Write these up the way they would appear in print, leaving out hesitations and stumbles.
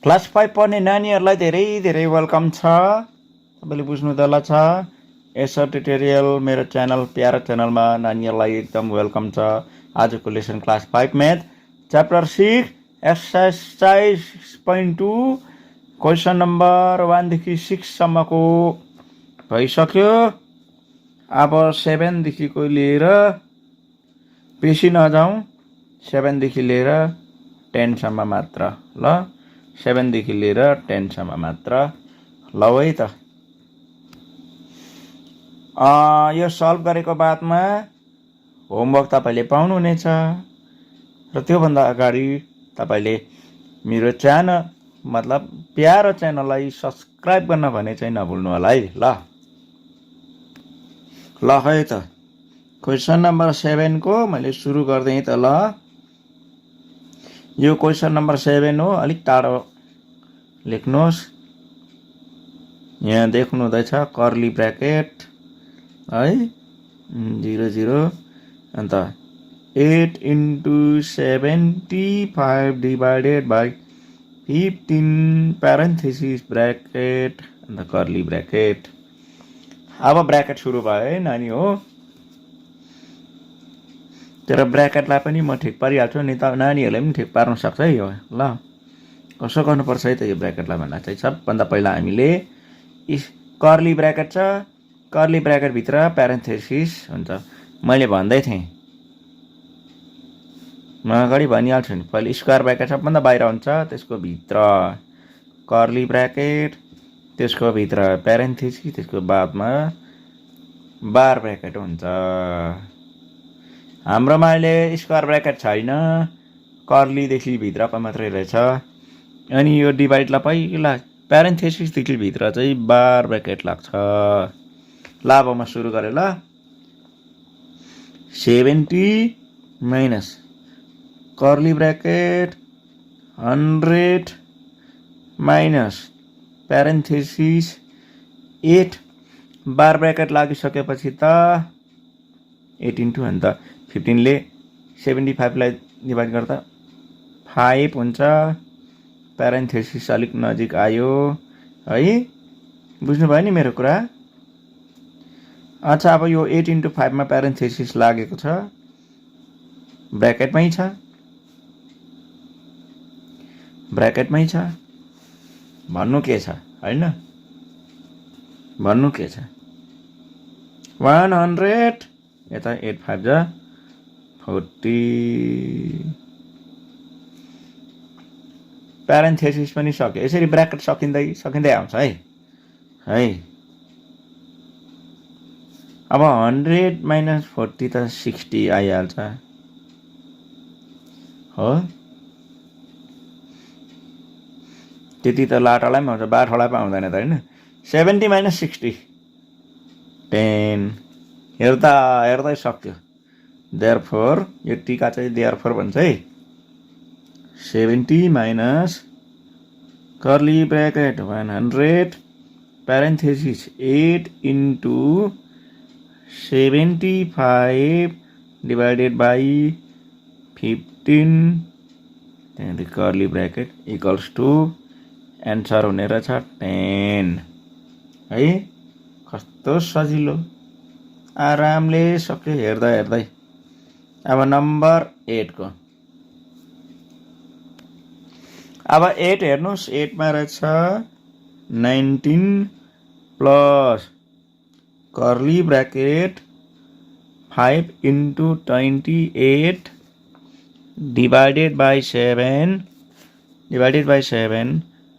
Class 5 पढ्ने नानीहरूलाई धेरै धेरै वेलकम छ। तपाईँले बुझ्नु तल छ एसर ट्युटोरियल मेरो च्यानल प्यारो च्यानलमा नानीहरूलाई एकदम वेलकम छ। आजको lesson class 5 math chapter 6 exercise 6.2 question number 1 देखि 6 सम्मको भइसक्यो। अब 7 देखिको लिएर बेसी नजाउँ, 7 देखि लिएर 10 सम्म मात्र ल। 7 देखि लिएर 10 सम्म मात्र ल है त। यो सल्भ गरेको बादमा होमवर्क तपाईँले पाउनुहुनेछ र त्योभन्दा अगाडि तपाईँले मेरो च्यानल मतलब प्यारो च्यानललाई सब्सक्राइब गर्न भने चाहिँ नभुल्नु होला है ल। ल है त क्वेसन नम्बर 7 को मैले सुरु गर्दै त ल। यो क्वेसन नम्बर 7 हो, अलिक टाढो लेख्नुहोस्। यहाँ देख्नु हुँदैछ कर्ली ब्र्याकेट है 0 अन्त 8 into 75 divided by 15 parenthesis bracket अन्त कर्ली ब्र्याकेट। अब ब्र्याकेट सुरु भयो है नानी हो। तर ब्र्याकेटलाई पनि म ठिक पारिहाल्छु नि त, नानीहरूले पनि ठिक पार्न सक्छ है यो ल। कसो गर्नुपर्छ है त यो ब्र्याकेटलाई भन्दा चाहिँ सबभन्दा पहिला हामीले कर्ली ब्र्याकेट छ, कर्ली ब्र्याकेटभित्र प्यारेन्थेसिस हुन्छ। मैले भन्दै थिएँ, म अगाडि भनिहाल्छु नि, पहिले स्क्वायर ब्र्याकेट सबभन्दा बाहिर हुन्छ, त्यसको भित्र कर्ली ब्र्याकेट, त्यसको भित्र प्यारेन्थेसिस, त्यसको बादमा बार ब्र्याकेट हुन्छ। हाम्रोमा अहिले स्क्वायर ब्र्याकेट छैन, कर्लीदेखि भित्रको मात्रै रहेछ। अनि यो डिभाइडलाई पहिला प्यारेन्थेसिसदेखि भित्र चाहिँ बार ब्र्याकेट लाग्छ। ल अब म सुरु गरेँ ल। 70 minus curly bracket 100 minus parenthesis 8 बार ब्र्याकेट लागिसकेपछि त 8 इन्टु अन्त 15 ले 75 लाई डिभाइड गर्दा 5 हुन्छ। प्यारेन्थेसिस अलिक नजिक आयो है, बुझ्नुभयो नि मेरो कुरा। अच्छा अब यो 8 इन्टु 5 मा प्यारेन्थेसिस लागेको छ, ब्र्याकेटमै छ, ब्र्याकेटमै छ। भन्नु के छ हैन, भन्नु के छ। 100 यता 8 5 जा 40 प्यारेन्थेसिस पनि सक्यो। यसरी ब्र्याकेट सकिँदै सकिँदै आउँछ है। अब 100 माइनस 40 त 60 आइहाल्छ हो। त्यति त लाटालाई पनि आउँछ, बाठोलाई पनि आउँदैन त होइन। 70 माइनस 60 10 हेर्दै सक्यो। देयरफोर यो टीका चाहिँ देयरफोर भन्छ है। 70 minus curly bracket 100 parenthesis 8 into 75 divided by 15 त्यहाँदेखि curly bracket equals to answer हुने रहेछ 10 है। कस्तो सजिलो, आरामले सक्यो हेर्दै हेर्दै। अब नम्बर 8 को, अब 8 हेर्नुहोस्, 8 मा रहेछ 19 plus curly bracket 5 into 28 divided by 7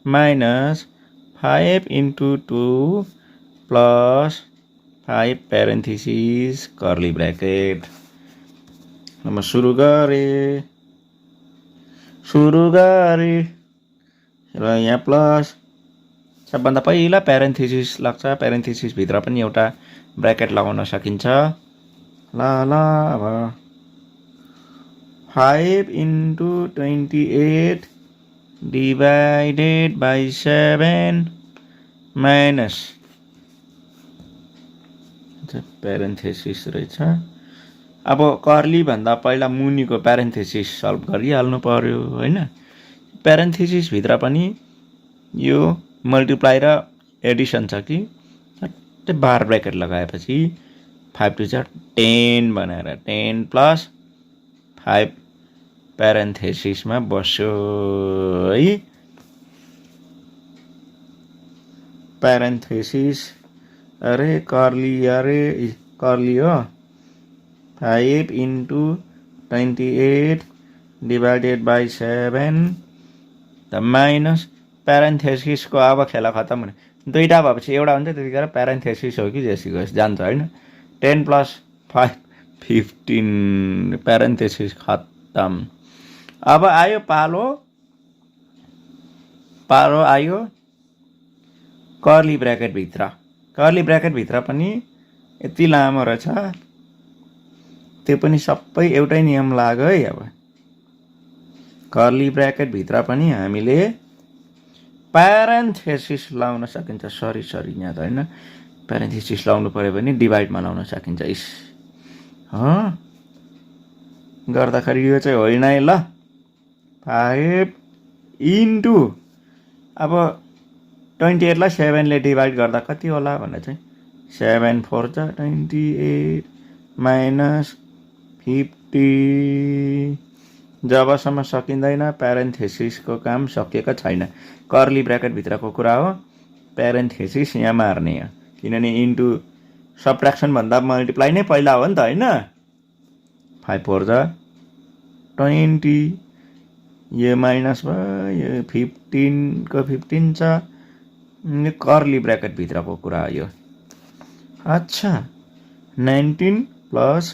minus 5 into 2 plus 5 parenthesis curly bracket. म सुरु गरेँ र यहाँ प्लस सबभन्दा पहिला प्यारेन्थेसिस लाग्छ, प्यारेन्थेसिस भित्र पनि एउटा ब्र्याकेट लगाउन सकिन्छ। ल अब 5 into 28 divided by 7 minus parenthesis रहेछ। अब कर्ली भन्दा पहिला मुनिको प्यारेन्थेसिस सल्भ गरिहाल्नु पर्यो होइन। प्यारेन्थेसिस भित्र पनि यो मल्टिप्लाई र एडिसन छ कि सट्टै बार ब्र्याकेट लगाएपछि 5 टु 10 भनेर 10 प्लस 5 प्यारेन्थेसिसमा बस्यो है। प्यारेन्थेसिस अरे कर्ली हो 5 इन्टु 28 डिभाइडेड बाई 7 त माइनस प्यारेन्थेसिसको अब खेला खतम हुने दुईवटा भएपछि एउटा हुन्छ त्यतिखेर प्यारेन्थेसिस हो कि जेसी गएस जान्छ होइन। 10 प्लस 5 15 प्यारेन्थेसिस खत्तम। अब आयो पालो आयो कर्ली ब्र्याकेटभित्र पनि यति लामो रहेछ त्यो पनि सबै एउटै नियम लाग्यो है। अब कर्ली ब्र्याकेटभित्र पनि हामीले प्यारेन्थेसिस लाउन सकिन्छ। सरी यहाँ त होइन प्यारेन्थेसिस लाउनु पऱ्यो भने डिभाइडमा लाउन सकिन्छ। गर्दाखेरि यो चाहिँ होइन है ल। 5 इन्टु अब 28 लाई 7 ले डिभाइड गर्दा कति होला भन्दा चाहिँ 7 4 जा 28 माइनस 50। जबसम्म सकिँदैन प्यारेन्थेसिसको काम सकिएको छैन। कर्ली ब्र्याकेटभित्रको कुरा हो प्यारेन्थेसिस यहाँ मार्ने हो किनभने इन्टु सब्ट्र्याक्सन भन्दा मल्टिप्लाई नै पहिला हो नि त होइन। 5 4 जा 20 यो माइनस भयो यो 15 को 15 छ यो कर्ली ब्र्याकेटभित्रको कुरा हो यो। अच्छा 19 प्लस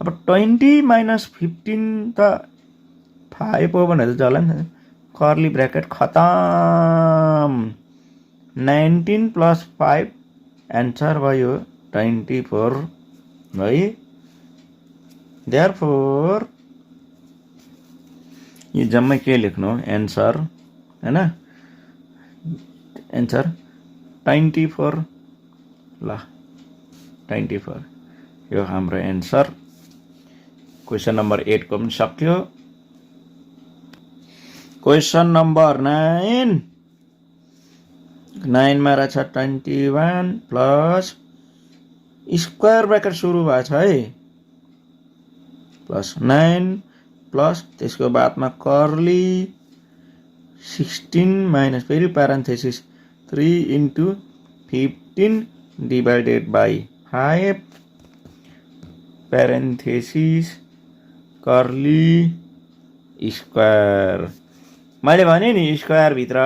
अब 20 माइनस 15 त 5 हो भनेर जला नि कर्ली ब्र्याकेट खतम। 19 प्लस 5 एन्सर भयो 24 है। देयरफोर यो जम्मै के लेख्नु एन्सर हैन एन्सर 24 ल 24 यो हाम्रो एन्सर। क्वेसन नम्बर 8 को पनि सक्यो। क्वेसन नम्बर 9 मा रहेछ 21 प्लस स्क्वायर ब्र्याकेट सुरु भएको छ है प्लस 9 प्लस त्यसको बादमा कर्ली 16 माइनस फेरि parenthesis 3 into 15 divided by 5 parenthesis curly square. मैले भने नि स्क्वायर भित्र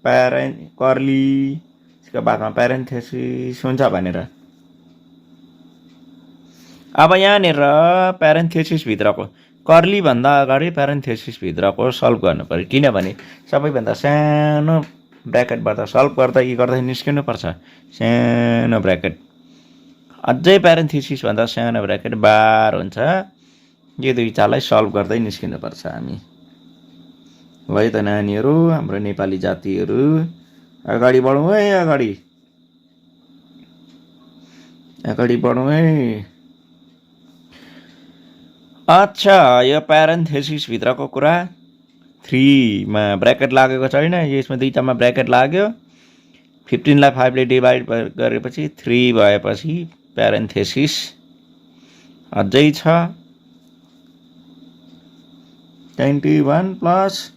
कर्ली त्यसको बादमा प्यारेन्थेसिस हुन्छ भनेर। अब यहाँनिर प्यारेन्थेसिस भित्रको कर्ली भन्दा अगाडि प्यारेन्थेसिस भित्रको सल्भ गर्नु पर्यो किनभने सबैभन्दा सानो ब्र्याकेटबाट सल्भ गर्दा निस्किनु पर्छ सानो ब्र्याकेट। अझै प्यारेन्थेसिस भन्दा सानो ब्र्याकेट बार हुन्छ। यो दुईटालाई सल्भ गर्दै निस्किनु पर्छ हामी। है त नानीहरू हाम्रो नेपाली जातिहरू अगाडि बढौँ है अगाडि बढौँ है। अच्छा यो प्यारेन्थेसिस भित्रको कुरा 3 मा ब्र्याकेट लागेको छैन यसमा दुईटामा ब्र्याकेट लाग्यो। 15 लाई 5 ले डिभाइड गरेपछि 3 भएपछि प्यारेन्थेसिस अझै छ 21 प्लस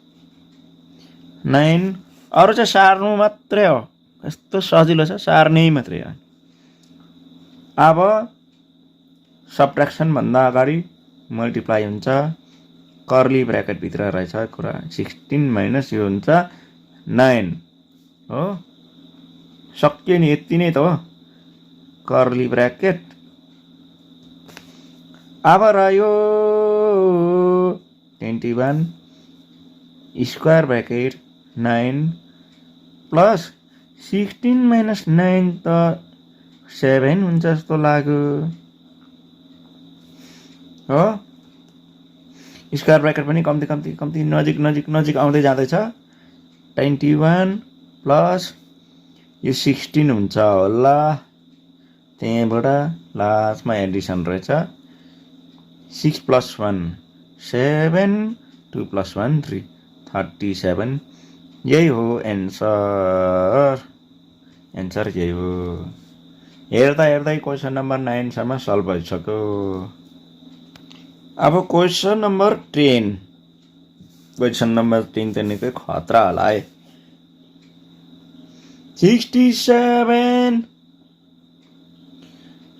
9 अरु चाहिँ सार्नु मात्रै हो यस्तो सजिलो छ सार्नै मात्रै हो। अब सब्ट्र्याक्सन भन्दा अगाडि मल्टिप्लाई हुन्छ कर्ली ब्र्याकेट भित्र रहेछ कुरा 16 माइनस यो हुन्छ 9 हो सक्यो नि यति नै त हो कर्ली ब्र्याकेट। अब रह्यो 21 स्क्वायर ब्र्याकेट 9 प्लस 16 माइनस 9 त 7 हुन्छ जस्तो लाग्यो हो। स्क्वायर ब्र्याकेट पनि कम्ती नजिक आउँदै जाँदैछ। 21 प्लस यो 16 हुन्छ होला त्यहाँबाट लास्टमा एडिसन रहेछ 6 प्लस 1 7 2 प्लस 1 3 37 यही हो एन्सर एन्सर यही हो हेर्दा हेर्दै क्वेसन नम्बर 9 सम्म सल्भ भइसक्यो अब क्वेसन नम्बर 10 क्वेसन नम्बर 10 त निकै खतरा होला है 67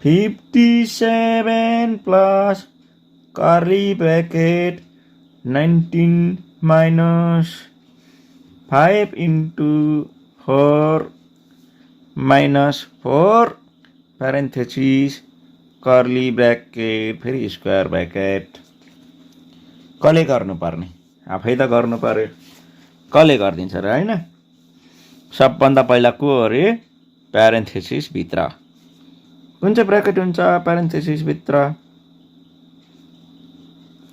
57 plus curly bracket 19 minus 5 into 4 minus 4 parenthesis curly bracket फेरि स्क्वायर ब्र्याकेट कसले गर्नुपर्ने आफै त गर्नु पर्यो कसले गरिदिन्छ र हैन सबभन्दा पहिला को अरे प्यारेन्थेसिस भित्र कुन चाहिँ ब्र्याकेट हुन्छ प्यारेन्थेसिस भित्र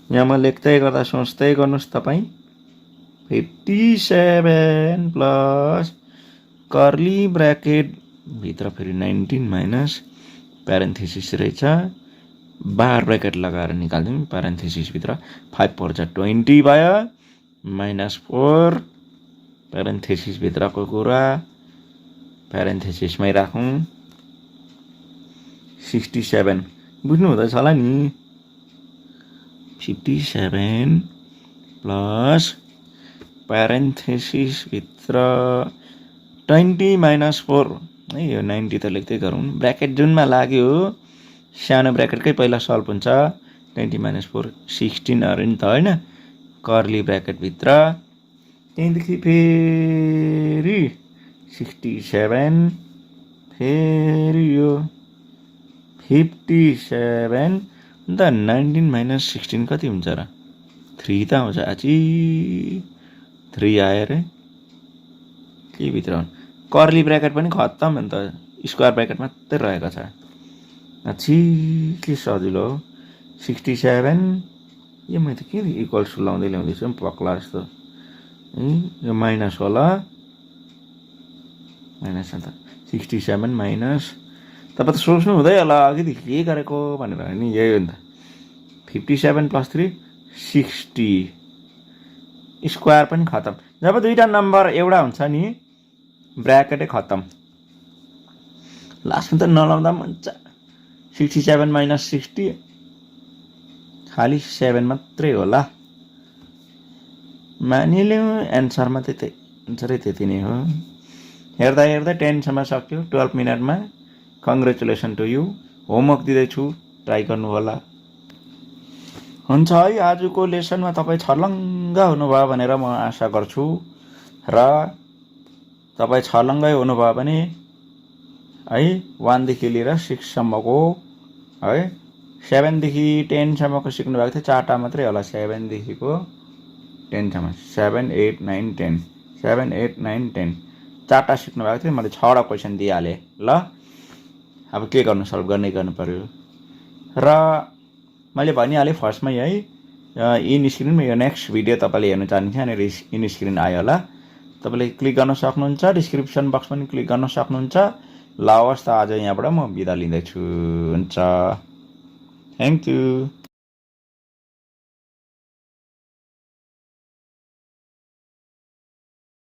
यहाँ म लेख्दै गर्दा सोच्दै गर्नुस् तपाई 57 प्लस कर्ली ब्र्याकेट भित्र फेरि 19 माइनस प्यारेन्थेसिस रहेछ बार ब्र्याकेट लगाएर निकाल्दिउँ प्यारेन्थेसिस भित्र 5 4 जा 20 भयो माइनस 4 प्यारेन्थेसिस भित्रको कुरा प्यारेन्थेसिसमै राखौँ 67 बुझ्नु हुँदैछ होला नि 57 प्लस प्यारेन्थेसिस भित्र 20 माइनस 4 है यो 90 त लेख्दै गरौँ ब्र्याकेट जुनमा लाग्यो सानो ब्र्याकेटकै पहिला सल्भ हुन्छ 20 माइनस 4 16 अरे नि त हैन कर्ली ब्र्याकेट भित्र त्यहाँदेखि फेरि 67 फेरि यो 57 अन्त 19 माइनस 16 कति हुन्छ र 3 त आउँछ आची 3 आयो रे के भित्र कर्ली ब्र्याकेट पनि खत्तम नि त स्क्वायर ब्र्याकेट मात्रै रहेको छ आची के सजिलो हो 67 यो मैले त के इक्वल्स लाउँदै ल्याउँदैछु पक्ला जस्तो यो माइनस होला माइनस अन्त 67 माइनस तपाईँ त सोच्नु हुँदै होला अघिदेखि के गरेको भनेर नि यही हो नि त 57 प्लस 3 60 स्क्वायर पनि खतम जब दुईटा नम्बर एउटा हुन्छ नि ब्र्याकेटै खतम लास्टमा त नलाउँदा पनि हुन्छ 67 माइनस 60 खालि 7 मात्रै होला मानिलिउँ एन्सरमा त्यही एन्सरै त्यति नै हो हेर्दा हेर्दा 10 सम्म सक्यो 12 मिनटमा कङ्ग्रेचुलेसन टु यु होमवर्क दिँदैछु ट्राई गर्नु होला हुन्छ है आजको लेसनमा तपाईँ छर्लङ्ग हुनुभयो भनेर म आशा गर्छु र तपाईँ छर्लङ्गै हुनुभयो भने है 1 देखि लिएर 6 सम्मको है 7 देखि 10 सम्मको सिक्नु भएको थियो चारवटा मात्रै होला 7 देखिको 10 सम्म 7 8 9 10 7 8 9 10 चारवटा सिक्नु भएको थियो मैले 6वटा क्वेसन दिइहालेँ ल अब के गर्नु सल्भ गर्नै गर्नु पर्यो र मैले भनिहालेँ फर्स्टमै है इन स्क्रिनमा यो नेक्स्ट भिडियो तपाईँले हेर्नु चाहनुहुन्छ अनि इन स्क्रिन आयो होला तपाईँले क्लिक गर्न सक्नुहुन्छ डिस्क्रिप्सन बक्स पनि क्लिक गर्न सक्नुहुन्छ ल हवस् त आज यहाँबाट म बिदा लिँदैछु हुन्छ थ्याङ्क यू